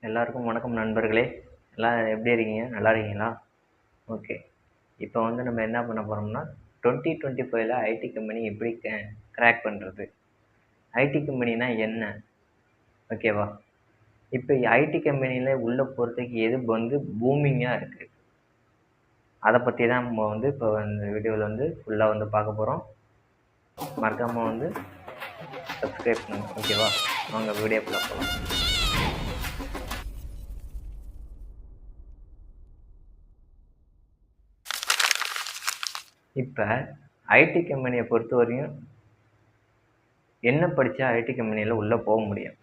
எல்லாருக்கும் வணக்கம் நண்பர்களே. எல்லாம் எப்படி இருக்கீங்க? நல்லா இருக்கீங்களா? ஓகே. இப்போ வந்து நம்ம என்ன பண்ண போறோம்னா, 2025ல ஐடி கம்பெனி எப்படி கிராக் பண்றது? ஐடி கம்பெனினா என்ன? ஓகேவா? இப்போ ஐடி கம்பெனில உள்ள போறதுக்கு எது வந்து பூமிங்கா இருக்கு? அத பத்தி தான் நம்ம வந்து இப்போ இந்த வீடியோல வந்து ஃபுல்லா வந்து பார்க்க போறோம். மறக்காம வந்து சப்ஸ்கிரைப் பண்ணுங்க. ஓகேவா? வாங்க வீடியோக்குள்ள போலாம். இப்போ ஐடி கம்பெனியை பொறுத்தவரையும் என்ன படிச்சா ஐடி கம்பெனியில் உள்ளே போக முடியும்?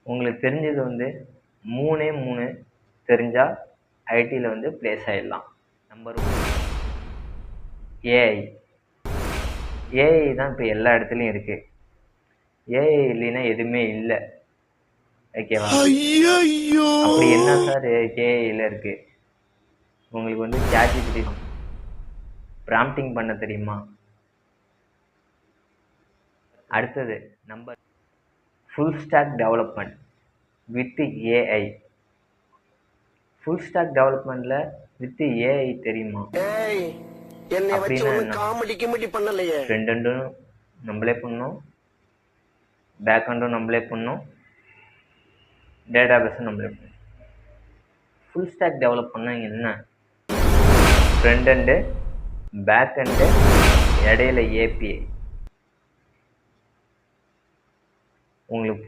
உங்களுக்கு தெரிஞ்சது வந்து மூணு தெரிஞ்சா ஐடியில் வந்து பிளேஸ் ஆகிடலாம். Number 1 AI. ஏஐ தான் இப்போ எல்லா இடத்துலையும் இருக்கு. ஏஐ இல்லைன்னா எதுவுமே இல்லை. ஓகேவா? அப்படி என்ன சார் ஏஐல இருக்கு? உங்களுக்கு வந்து ChatGPT ப்ராம்ப்டிங் பண்ண தெரியுமா? அடுத்தது number full stack development with AI. Full stack டெவலப்மெண்ட்ல வித் ஏஐ தெரியுமா? அப்படின்னா ஃப்ரண்ட் எண்டும் நம்மளே பண்ணணும், பேக் எண்டும் நம்மளே பண்ணணும், டேட்டா பேஸும் நம்மளே பண்ணணும். ஃபுல் ஸ்டாக் டெவலப் பண்ணா என்ன? ஃப்ரண்ட் எண்டு, பேக் எண்டு, இடையில ஏபிஐ. உங்களுக்கு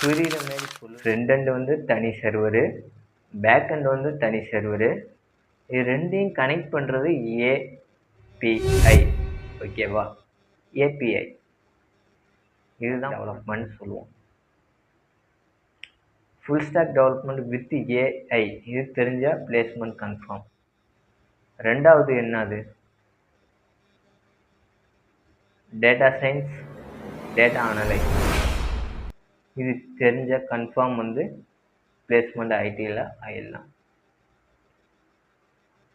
புரியுற மாதிரி சொல்லு. ஃப்ரண்ட் எண்டு வந்து தனி சர்வரு, பேக் எண்டு வந்து தனி சர்வரு. இது ரெண்டையும் கனெக்ட் பண்ணுறது ஏபிஐ. ஓகேவா? ஏபிஐ இதுதான் டெவலப்மெண்ட் சொல்லுவோம். Full stack development with AI இது தெரிஞ்சால் பிளேஸ்மெண்ட் கன்ஃபார்ம். ரெண்டாவது என்னது? Data science, data analyse. இது தெரிஞ்ச கன்ஃபார்ம் வந்து பிளேஸ்மெண்ட் ஐடியில் ஆயிடலாம்.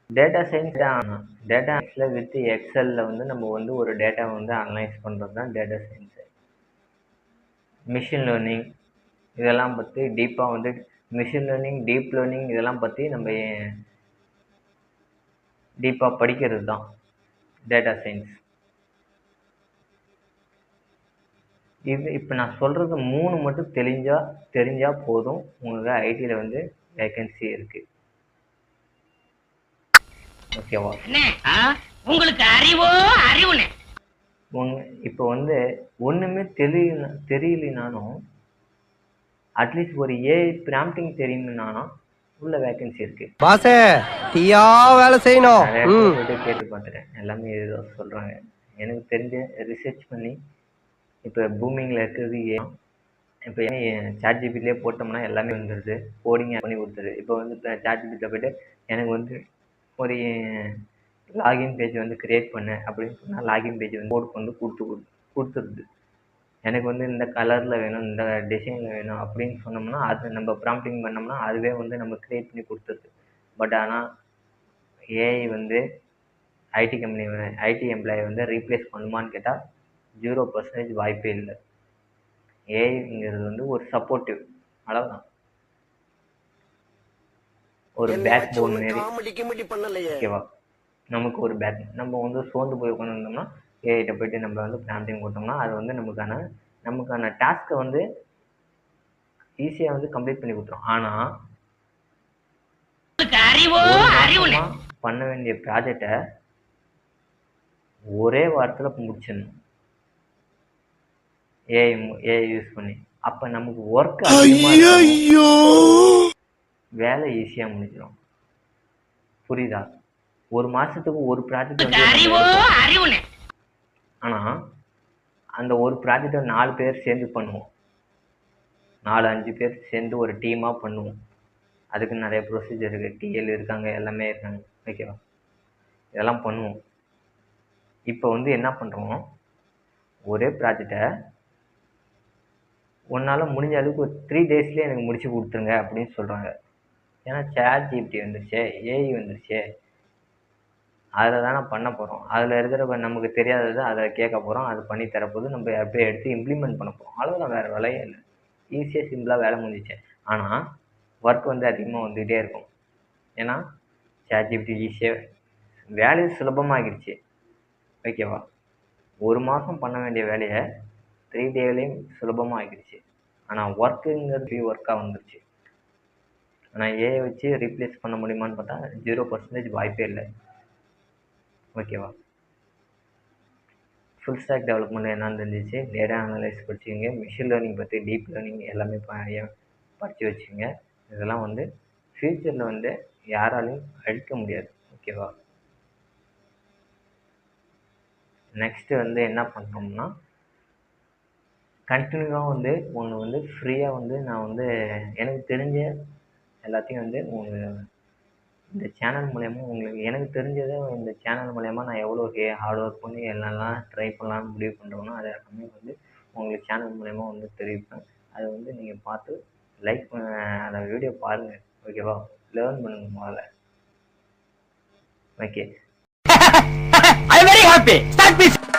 டேட்டா சயின்ஸில் வித் எக்ஸலில் வந்து நம்ம வந்து ஒரு டேட்டாவை வந்து அனலைஸ் பண்ணுறது தான் டேட்டா சயின்ஸு. மிஷின் லேர்னிங் இதெல்லாம் பற்றி டீப்பாக வந்து மிஷின் லேர்னிங், டீப் லேர்னிங் இதெல்லாம் பற்றி நம்ம டீப்பாக படிக்கிறது தான் டேட்டா சயின்ஸ். இது இப்போ நான் சொல்கிறது 3 மட்டும் தெரிஞ்சால் போதும். உங்களுக்கு ஐடியில் வந்து வேகன்சி இருக்குது. ஓகேவா? உங்களுக்கு அறிவுனே. இப்போ வந்து ஒன்றுமே தெரியலனாலும் அட்லீஸ்ட் ஒரு ஏஐ ப்ராம்ப்டிங் தெரியும்னாலும் உள்ள வேகன்சி இருக்கு. பாசே தீயா வேலை செய்யணும். போயிட்டு கேட்டு பார்த்துட்டேன். எல்லாமே ஏதோ சொல்கிறாங்க. எனக்கு தெரிஞ்ச ரிசர்ச் பண்ணி இப்போ பூமிங்கில் இருக்கிறது ஏன் இப்போ ChatGPTலே போட்டோம்னா எல்லாமே வந்துடுது. கோடிங் பண்ணி கொடுத்துருது. இப்போ வந்து ChatGPTல போய்ட்டு எனக்கு வந்து ஒரு லாகின் பேஜ் வந்து கிரியேட் பண்ணு அப்படின்னு சொன்னால் லாகின் பேஜ் வந்து கோட் வந்து கொடுத்துருது. எனக்கு வந்து இந்த கலரில் வேணும், இந்த டிசைனில் வேணும் அப்படின்னு சொன்னோம்னா அது நம்ம ப்ராம்ப்டிங் பண்ணோம்னா அதுவே வந்து நம்ம கிரியேட் பண்ணி கொடுத்துருது. பட் ஆனால் ஏஐ வந்து ஐடி எம்ப்ளாயை வந்து ரீப்ளேஸ் பண்ணுமான்னு கேட்டால் 0% வாய்ப்பே இல்லை. ஏஐங்கிறது வந்து ஒரு சப்போர்ட்டிவ், அவ்வளவுதான். ஒரு பேக் போன் மாரி. ஓகேவா? நமக்கு ஒரு பேக், நம்ம வந்து சோர்ந்து போய் உட்காந்துருந்தோம்னா ஏஐட்ட போயிட்டு நம்ம வந்து ப்ராம்ப்டிங் கொடுத்தோம்னா அது வந்து நமக்கான டாஸ்க்கை வந்து ஈஸியாக வந்து கம்ப்ளீட் பண்ணி கொடுத்துரும். ஆனால் பண்ண வேண்டிய ப்ராஜெக்டை ஒரே வாரத்தில் முடிச்சிடணும் ஏஐ யூஸ் பண்ணி. அப்போ நமக்கு ஒர்க் வேலை ஈஸியாக முடிஞ்சிடும். புரியுதா? ஒரு மாசத்துக்கு ஒரு ப்ராஜெக்ட் வந்து ஆனால் அந்த ஒரு ப்ராஜெக்டை 4 பேர் சேர்ந்து பண்ணுவோம். 4-5 பேர் சேர்ந்து ஒரு டீமாக பண்ணுவோம். அதுக்கு நிறைய ப்ரொசீஜர் இருக்குது. டிஎல் இருக்காங்க, எல்லாமே இருக்காங்க. ஓகேவா? இதெல்லாம் பண்ணுவோம். இப்போ வந்து என்ன பண்ணுறோம், ஒரே ப்ராஜெக்டை உன்னால் முடிஞ்ச அளவுக்கு ஒரு 3 daysலேயே எனக்கு முடிச்சு கொடுத்துருங்க அப்படின்னு சொல்கிறாங்க. ஏன்னா ChatGPT வந்துருச்சே, ஏஐ வந்துருச்சே, அதில் தானே பண்ண போகிறோம். அதில் இருக்கிற நமக்கு தெரியாதது அதை கேட்க போகிறோம், அது பண்ணி தரப்போது நம்ம அப்படியே எடுத்து இம்ப்ளிமெண்ட் பண்ண போகிறோம். அவ்வளோதான், வேறு வேலையே இல்லை. ஈஸியாக சிம்பிளாக வேலை முடிஞ்சிச்சு. ஆனால் ஒர்க் வந்து அதிகமாக வந்துகிட்டே இருக்கும். ஏன்னா ChatGPT ஈஸியாக வேலையை சுலபமாகிடுச்சு. ஓகேவா? 1 மாதம் பண்ண வேண்டிய வேலையை 3 டேலையும் சுலபமாக ஆகிடுச்சு. ஆனால் ஒர்க்குங்கிறது ஒர்க்காக வந்துருச்சு. ஆனால் ஏஐ வச்சு ரீப்ளேஸ் பண்ண முடியுமான்னு பார்த்தா 0% வாய்ப்பே இல்லை. ஓகேவா? ஃபுல் ஸ்டாக் டெவலப்மெண்ட் என்னன்னு தெரிஞ்சிச்சு, டேட்டா அனலைஸ் படிச்சுங்க, மிஷின் லேர்னிங் பற்றி டீப் லேர்னிங் எல்லாமே படித்து வச்சுங்க. இதெல்லாம் வந்து ஃப்யூச்சரில் வந்து யாராலையும் அழிக்க முடியாது. ஓகேவா? நெக்ஸ்ட்டு வந்து என்ன பண்ணோம்னா, கண்டினியூவாக வந்து ஒன்று வந்து ஃப்ரீயாக வந்து நான் வந்து எனக்கு தெரிஞ்ச எல்லாத்தையும் வந்து இந்த சேனல் மூலயமா உங்களுக்கு எனக்கு தெரிஞ்சதை இந்த சேனல் மூலயமா நான் எவ்வளோ ஹார்ட் ஒர்க் பண்ணி என்னெல்லாம் ட்ரை பண்ணலான்னு முடிவு பண்ணுறோன்னா அது எல்லாமே வந்து உங்களுக்கு சேனல் மூலயமா வந்து தெரிவிப்பேன். அதை வந்து நீங்கள் பார்த்து லைக் அந்த வீடியோ பாருங்கள். ஓகேவா? லேர்ன் பண்ணுங்க முதல்ல. Okay. I am very happy. Start this.